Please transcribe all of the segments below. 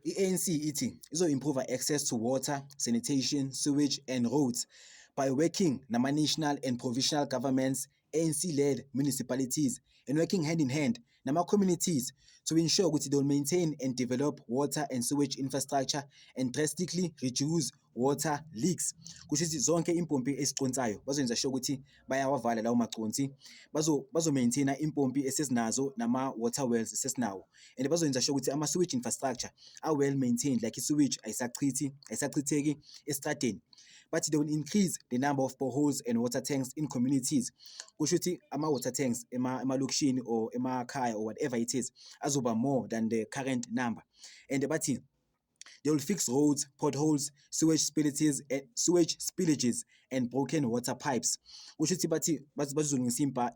I-ANC ithi izo-improve access to water, sanitation, sewage and roads by working nama-national and provincial governments, ANC-led municipalities, and working hand in hand nama-communities to ensure ukuthi they will maintain and develop water and sewage infrastructure and drastically reduce water leaks. Kusho ukuthi zonke impompi esiconsayo bazoyenza sure ukuthi bayawavala lawo maconsi, bazo-maintaina impompi esesinazo nama-water wells esesinawo, and bazoyenza sure ukuthi ama-sewage infrastructure are well maintained, like i-sewage ayisachitheki estradeni. But they will increase the number of boreholes and water tanks in communities. Kusho ukuthi ama-water tanks emalokishini or emakhaya or whatever it is azoba more than the current number. And bathi they will fix roads, potholes, sewage spillages and broken water pipes. Kusho ukuthi bazolungisa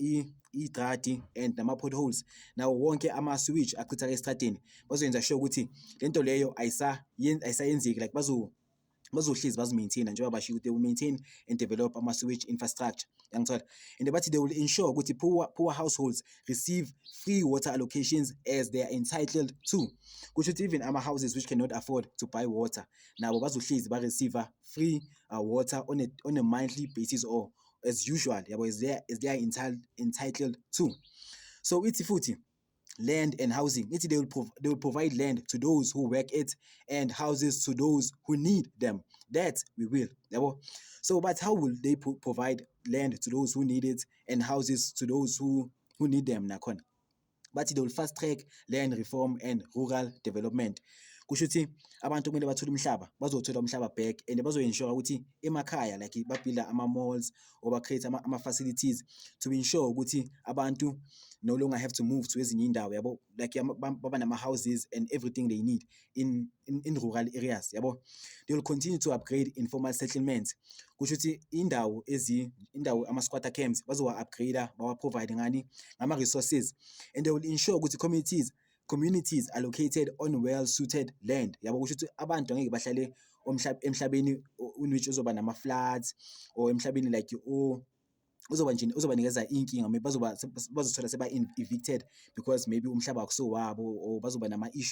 idradi and nama-potholes nawo wonke ama-sewage achithaka estradeni, bazoyenza sure ukuthi lento leyo ayisayenzeki, like bazohlezi bazi-maintaina njengoba basho ukuthi they will maintain and develop ama-sewage infrastructure, yangithola. And bathi they will ensure ukuthi poor households receive free water allocations as they are entitled to. Kusho ukuthi even ama-houses which cannot afford to buy water, nabo bazohlezi ba-receive free water on a monthly basis or as usual, yabo, as they are entitled to. So ithi futhi land and housing, they will provide land to those who work it and houses to those who need them. That we will, yabo. So but how will they provide land to those who need it and houses to those who need them nakhona? But they will fast track land reform and rural development. Kusho ukuthi abantu kumele bathole umhlaba, bazothola umhlaba back, and bazo-ensure ukuthi emakhaya like babuilda ama-malls or ba-create ama-facilities to ensure ukuthi abantu no longer have to move to ezinye indawo, yabo, like baba nama-houses and everything they need in rural areas, yabo. They will continue to upgrade informal settlements. Kusho ukuthi indawo ama-squatter camps bazowa-upgrade, bawa-provide ngama-resources, and they will ensure ukuthi communities are located on well-suited land, yabo. Kusho ukuthi abantu angeke bahlale emhlabeni in which uzoba nama-floods or emhlabeni like uzobanikeza inkinga, maybe bazothola seba-evicted because maybe umhlaba akuso wabo or bazoba nama-issue